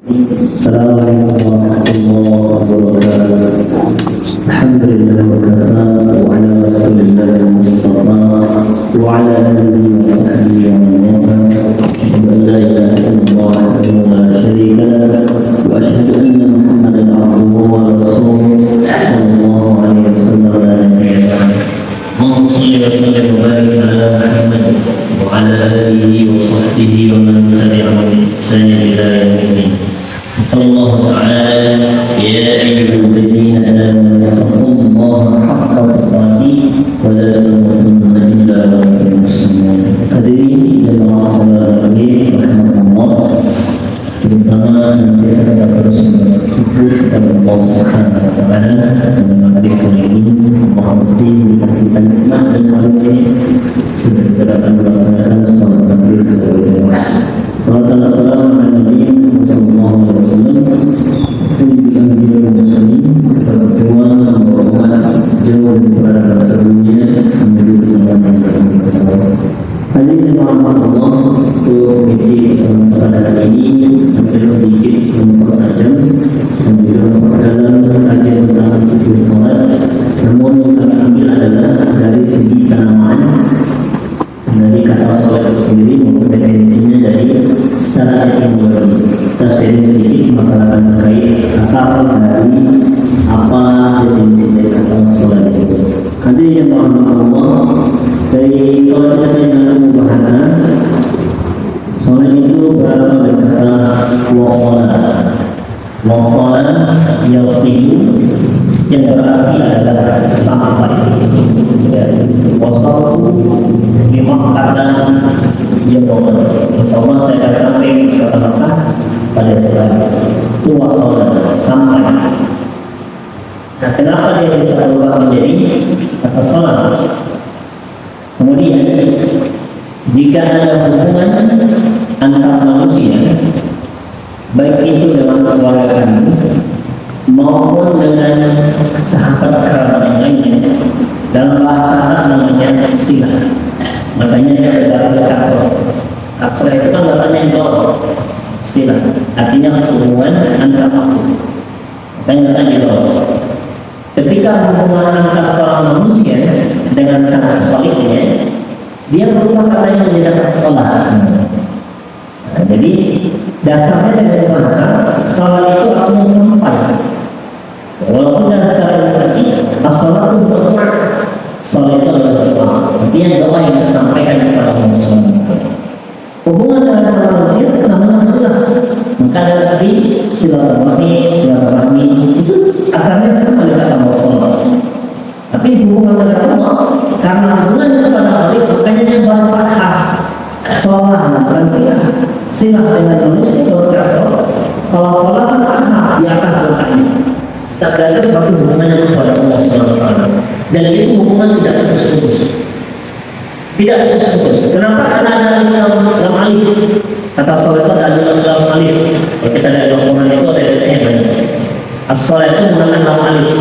Assalamualaikum warahmatullahi wabarakatuh. Alhamdulillah wa kafa wa ala rasulillah mustafa wa ala alihi wa sahbihi wa man wala. Asyhadu an la ilaha illallah wahdahu la syarika lah wa asyhadu anna Muhammadan abduhu wa rasuluh sallallahu alaihi wasallam la nabiyya ba'dahu. Allahumma shalli wa sallim wa barik ala Muhammad wa ala alihi wa sahbihi wa man tabi'ahum bi ihsan ila yaumil din. Allah Ta'ala ya ayyuhalladzina amanu taqullaha haqqa tuqatih wa la tamutunna illa wa antum muslimun. Hadirin yang dirahmati Allah, terutama senantiasa kita terus bersyukur kepada Allah Subhanahu wa Ta'ala dengan hari ini Maha mesti kita nikmat dan karunia sudah kita akan melaksanakan salat maghrib sebagai salat dan salam ala Nabi sallallahu alaihi wasallam sayyidil anbiya wal mursalin berdoa memohon jauh daripada sebelumnya menuju ke zaman yang akan. Hadirin rahmat Allah, untuk misi pada hari ini hampir sedikit mempertajam dan juga memperdalam kajian tentang fikih salat. Namun yang kami ambil adalah dari segi kenamaan dari kata salat itu sendiri maupun definisinya dari secara etimologi. Kita sedikit masalah terkait akar dari apa definisi dari kata salat itu. Hadirin rahmat Allah, dari kalau kita mengenal bahasa salat itu berasal dari kata wasala yasilu yang berarti adalah sampai. Wasal memang kata yang insyaallah saya akan sampai kata-kata pada saat itu wasala sampai. Nah, kenapa dia bisa berubah menjadi kata salat? Kemudian jika ada hubungan antar manusia, baik itu dengan keluarga kami maupun dengan sahabat kerabat yang lainnya, dalam bahasa Arab namanya silah. Makanya dia dari kasroh itu kan katanya yang silah, artinya hubungan antar makhluk. Makanya katanya ketika hubungan antar seorang manusia dengan sangat baliknya, dia berubah katanya menjadi salat. Nah, jadi dasarnya dari bahasa salat itu artinya sampai. Walaupun dari secara tadi as-salatu berdoa, salat itu adalah doa. Artinya doa yang disampaikan kepada Allah Subhanahu wa Ta'ala. Hubungan dengan seorang manusia namanya silah. Maka ada tadi silaturahmi itu akarnya sama dengan Allah Subhanahu. Tapi hubungan dengan Allah karena hubungan kepada Allah makanya dia bahasa salat bukan silah dengan manusia itu kasar. Kalau salat di atas letaknya tak ada sesuatu hubungannya kepada Allah Subhanahu wa Ta'ala, dan itu hubungan tidak putus-putus. Tidak putus-putus. Kenapa? Karena ada dalam alif. Kata salat itu ada dalam alif. Kalau kita ada dalam Quran itu ada isinya banyak. As-salat itu menggunakan dalam alif.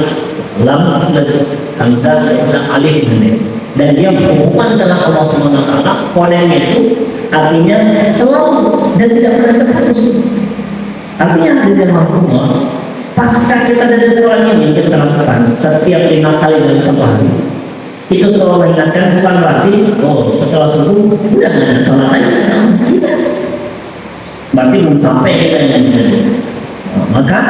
Lam plus hamzah dengan alif ini. Dan dia berhubungan dengan Allah Subhanahu wa Ta'ala. Konennya itu artinya selalu dan tidak pernah terputus. Artinya tidak mampu. Pasca kita dari sholat ini kita lakukan setiap 5 kali dalam satu hari. Itu selalu mengingatkan, bukan berarti setelah subuh udah nggak ada sholat lagi. Tidak. Berarti belum sampai kita yang ini. Maka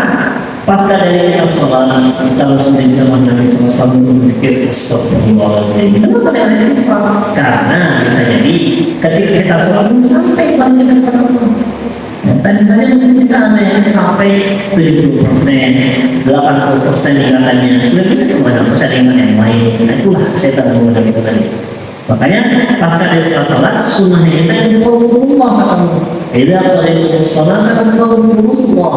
pasca dari kita sholat, kita harus menjadi Nabi SAW berpikir astagfirullahaladzim. Kenapa tidak ada istighfar? Karena bisa jadi ketika kita sholat belum sampai pada kita berdoa. Tadi saja mungkin kita ada yang sampai 70%, 80% ingatannya. Sudah kita kemana persen ingat yang lain. Nah itulah setan menggunakan itu tadi. Makanya pasca dari sholat sunnahnya kita yang fadlullah katamu. Idza qadaytumus sholata fadlullah.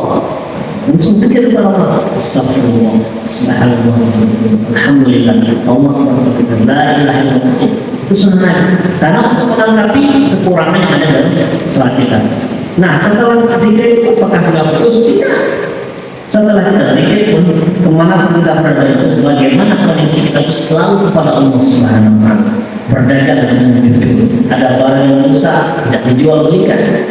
Langsung zikir kepada Allah. Astagfirullah, subhanallah, alhamdulillah, Allah Akbar, la ilaha illallah. Itu sunnah. Karena untuk menanggapi kekurangan yang ada dalam sholat kita. Nah, setelah zikir itu apakah sudah putus? Tidak. Setelah kita zikir pun kemana pun kita berada itu, bagaimana kondisi kita itu selalu kepada Allah Subhanahu wa Ta'ala. Berdagang dengan jujur. Ada barang yang rusak tidak dijual belikan.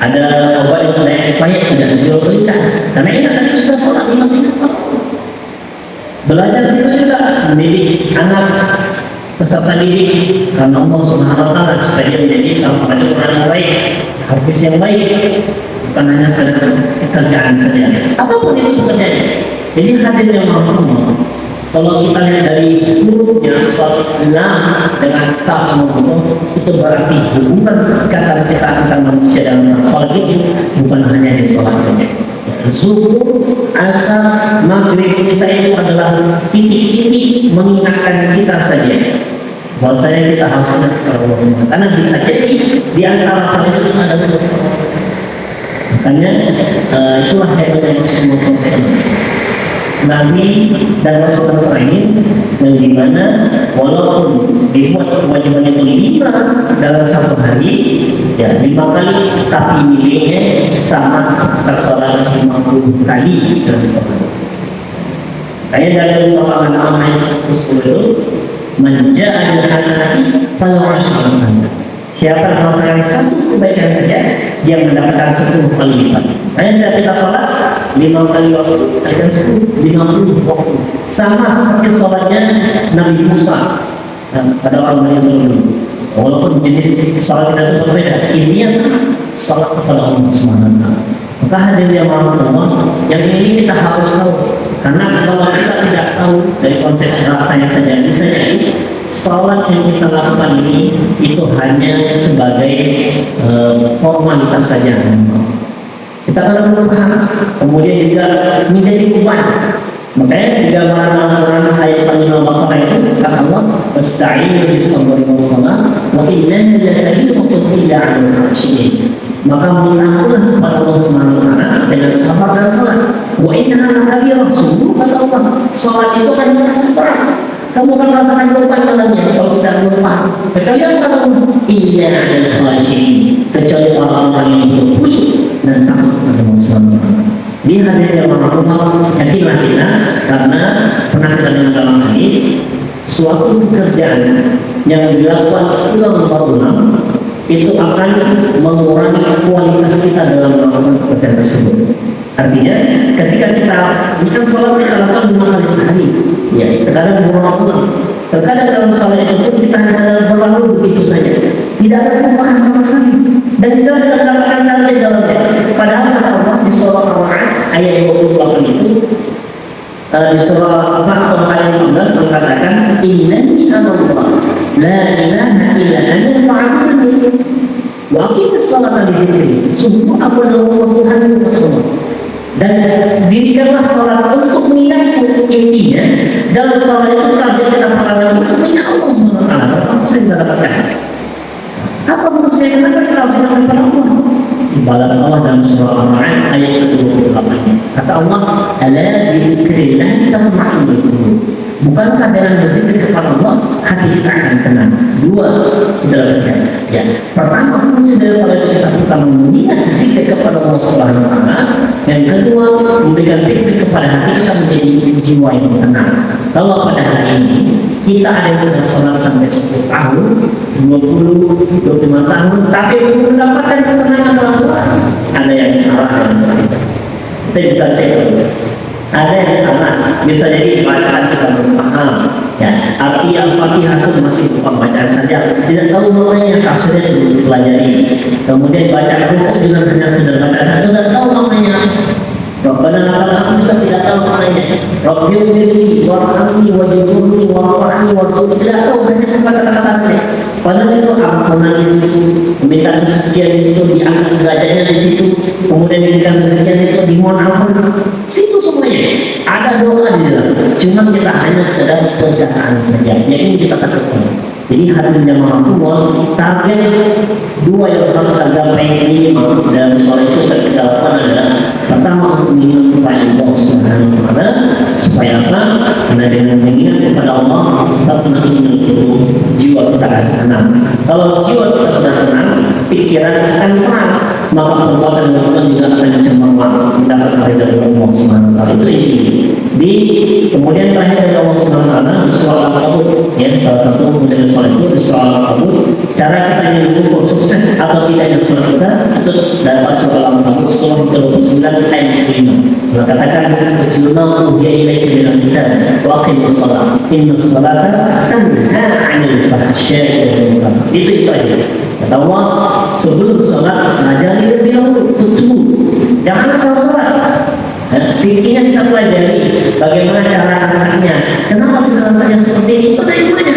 Ada obat yang sudah expired tidak dijual belikan, karena ini akan sudah sholat di masjid. Belajar itu juga mendidik anak peserta didik karena Allah Subhanahu wa taala supaya dia menjadi seorang pelajar Quran yang baik, hafiz yang baik, bukan hanya sekedar pekerjaan saja. Apapun itu pekerjaannya. Jadi hadir yang mampu. Kalau kita lihat dari hurufnya shad lam dengan ta itu berarti hubungan kata kita antar manusia dalam satu itu bukan hanya di sholat saja. Zuhur, asar, maghrib, isya itu adalah titik-titik mengingatkan kita saja bahwasanya kita harus ingat kepada Allah SWT. Karena bisa jadi di antara salat itu ada makanya itulah hebatnya semua Nabi dan Rasulullah terakhir yang dimana walaupun dibuat kewajiban yang kelima dalam satu hari ya 5 kali, tapi nilainya sama tersolat 50 kali dalam satu hari. Kayak dari seorang anak yang 10 itu menjadi hasanati falahu asyru. Siapa yang melaksanakan satu kebaikan saja, dia mendapatkan 10 kali lipat. Hanya setiap kita sholat 5 kali waktu, kalikan 10, 50 waktu. Sama seperti sholatnya Nabi Musa pada orang yang sebelum. Walaupun jenis sholat kita itu berbeda, intinya sholat kepada Allah Subhanahu wa taala. Maka hadirnya Allah yang ini kita harus tahu. Karena kalau kita tidak tahu dari konsep rasanya saja, bisa jadi salat yang kita lakukan ini itu hanya sebagai formalitas saja. Kita kalau belum paham, kemudian juga menjadi beban. Makanya di gambaran Al-Quran ayat 5 Baqarah itu kata Allah, "Wasta'inu bis-sabri was-salah, wa innaha lakabiratun illa 'alal khashiyin." Maka mintalah kepada Allah Subhanahu wa taala dengan sabar dan salat. Wa innaha lakabiratun, sungguh kata Allah, salat itu kan merasa berat. Kamu akan merasakan beban dalamnya kalau kita lupa. Kecuali apa kamu? Illa 'alal khashiyin, kecuali orang-orang yang khusyuk dan takut kepada Allah Subhanahu wa taala. Di hadirnya Allah, yakinlah kita karena pernah kita dengar dalam hadis suatu pekerjaan yang dilakukan ulang-ulang itu akan mengurangi kualitas kita dalam melakukan pekerjaan tersebut. Artinya ketika kita bukan sholat kita lakukan 5 kali sehari, ya terkadang berulang-ulang. Terkadang dalam sholat itu pun kita hanya berlalu begitu saja, tidak ada perubahan sama sekali dan kita tidak mendapatkan target dalamnya. Padahal kata Allah di surah Al-Ra'd ayat 28 itu di surah Al-Baqarah ayat 15 mengatakan innani anallah la ilaha illa ana fa'budni wa aqimis salata li dzikri. Sungguh aku adalah Allah Tuhan Allah. Dan dirikanlah sholat untuk mengingatku. Intinya dalam sholat itu target kita pertama untuk mengingat Allah SWT. Apa saya tidak dapatkan? Apa menurut saya dapatkan kalau saya dapatkan Allah? Balas Allah dalam surah Al-Ra'd ayat ke-28. Kata Allah, "Ala dzikrillah tatma'innul qulub." Bukankah dengan berzikir kepada Allah hati kita akan tenang? 2 dalam ya. Pertama, consider salat kita pertama mengingat zikir kepada Allah Subhanahu wa taala. Yang kedua, memberikan fikir kepada hati kita menjadi jiwa yang tenang. Kalau pada hari ini kita ada yang sudah sholat sampai 10 tahun, 20, 25 tahun, tapi belum mendapatkan ketenangan dalam sholat, ada yang salah dalam sholat. Kita bisa cek. Ada yang salah, bisa jadi bacaan kita belum paham. Ya, arti Al-Fatihah itu masih bukan bacaan saja, tidak tahu maknanya, tafsirnya belum dipelajari. Kemudian baca rukuk juga hanya sekedar bacaan, tidak tahu maknanya. Rabbana lakal juga tidak tahu maknanya. Rabbighfirli warhamni wajburni warfa'ni warzuqni, tidak tahu hanya kata-kata saja. Padahal itu ampunan di situ, meminta kesucian di situ, diangkat derajatnya di situ, kemudian diberikan kesucian di situ, dimohon ampun. Situ semuanya ada doa di dalam. Cuma kita hanya sekedar perkataan saja. Jadi kita katakan. Jadi hadirnya Maha target 2 yang harus kita gapai minimal dalam sholat itu kita lakukan adalah pertama untuk mengingat kepada Allah Subhanahu wa taala supaya apa? Karena dengan mengingat kepada Allah kita mengingat itu jiwa kita akan tenang. Kalau jiwa kita sudah tenang, pikiran akan terang, maka perbuatan juga akan cemerlang mendapat dari Allah Subhanahu wa taala. sholat itu di kemudian terakhir dari Allah Subhanahu Wa Taala di surah Al-Qabut, ya, salah satu model sholat itu di surah Al-Qabut. Cara kita mengukur sukses atau tidaknya sholat kita itu dapat surah Al-Qabut surah ke-29 ayat 5. Maka katakan "Inna uhiya ilaika minal kitab wa aqimis shalah inna sholata tanha 'anil fahsya'i wal munkar." Itu aja. Kata Allah, sebelum sholat ajari lebih dahulu tutup, jangan salah-salah. Pikiran kita pelajari bagaimana cara angkatnya. Kenapa bisa angkatnya seperti ini? Pada ilmunya.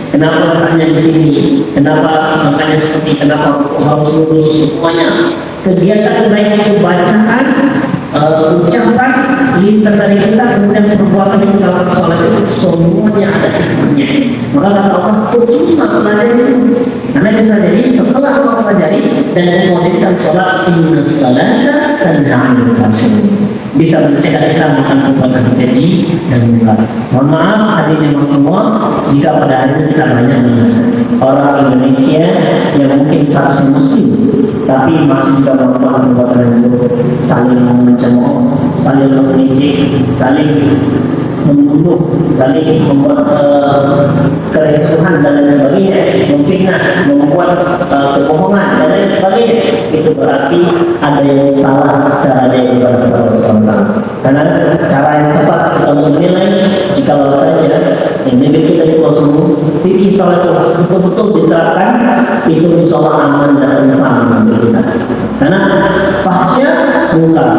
Kenapa angkatnya di sini? Kenapa angkatnya seperti? Kenapa harus lurus semuanya? Kegiatan baik itu bacaan, ucapan, lisan dari kita, kemudian perbuatan kita dalam sholat itu semuanya ada ilmunya. Maka kata Allah, cuma pelajari itu. Karena bisa jadi setelah Allah pelajari dan mengodinkan sholat inna salata tanha 'anil fahsya'i, bisa mencegah kita melakukan perbuatan keji dan munkar. Mohon maaf hadirin Allah jika pada hari ini kita banyak orang Indonesia yang mungkin seharusnya muslim tapi masih juga melakukan perbuatan yang buruk, saling mencemooh, saling mengejek, saling membunuh, saling membuat kerusuhan dan lain sebagainya, memfitnah, membuat kebohongan dan lain sebagainya. Itu berarti ada yang salah cara dia ibadah kepada Allah. Karena cara yang tepat kita menilai jika saja yang lebih kita itu langsung fikih sholat itu betul-betul diterapkan, itu insya Allah aman dan aman bagi kita. Karena fahsya munkar,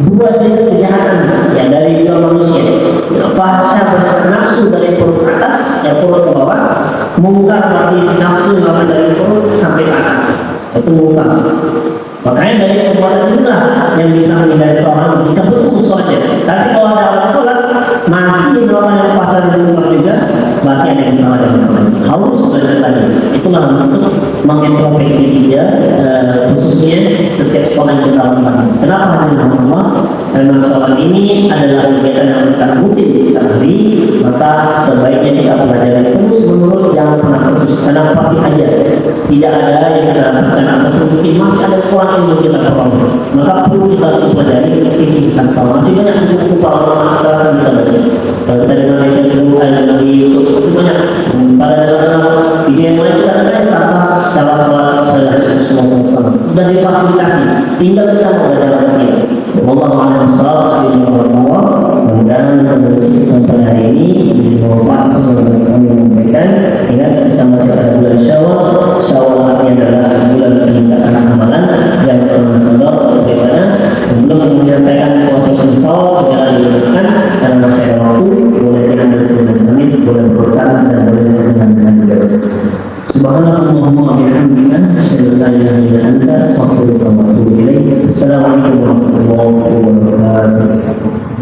dua jenis kejahatan yang dari dua manusia. Fahsya nafsu dari perut ke atas, perut ke bawah. Munkar berarti nafsu dari perut sampai ke atas. Itu munkar. Makanya dari perbuatan itulah yang bisa menilai seorang jika betul sholatnya. Tapi kalau ada orang sholat masih melakukan yang pasal di munkar juga, berarti ada yang salah dengan sholat. Harus belajar tadi. Itulah untuk mengintrospeksi dia, khususnya setiap sholat yang kita lakukan. Kenapa hanya Allah? Karena sholat ini adalah kegiatan yang kita rutin di setiap hari, maka sebaiknya kita pelajari terus menerus, jangan pernah putus. Karena pasti aja tidak ada yang kita dapatkan ataupun mungkin masih ada kurang ilmu kita perlu. Maka perlu kita pelajari fikih tentang sholat. Masih banyak buku para ulama kita baca. Dari mana yang semua ada dari YouTube semuanya. Pada dalam video yang mulai kita ada tentang cara sholat sesuatu sholat. Sudah difasilitasi. Tinggal kita belajar lagi. Wallahu a'lam bishawab. Mudah-mudahan dari sampai hari ini bermanfaat untuk kami memberikan. Ingat kita masih ada bulan Syawal. Syawal artinya adalah bulan peningkatan amalan yang Allah bagaimana sebelum menyelesaikan proses Syawal segera dijelaskan karena masih ada waktu. Boleh dengan bersih Kamis, boleh berkat dan boleh dengan juga. Subhanallahumma wa bihamdika asyhadu an la ilaha illa anta astaghfiruka wa atubu ilaik. Assalamualaikum warahmatullahi wabarakatuh.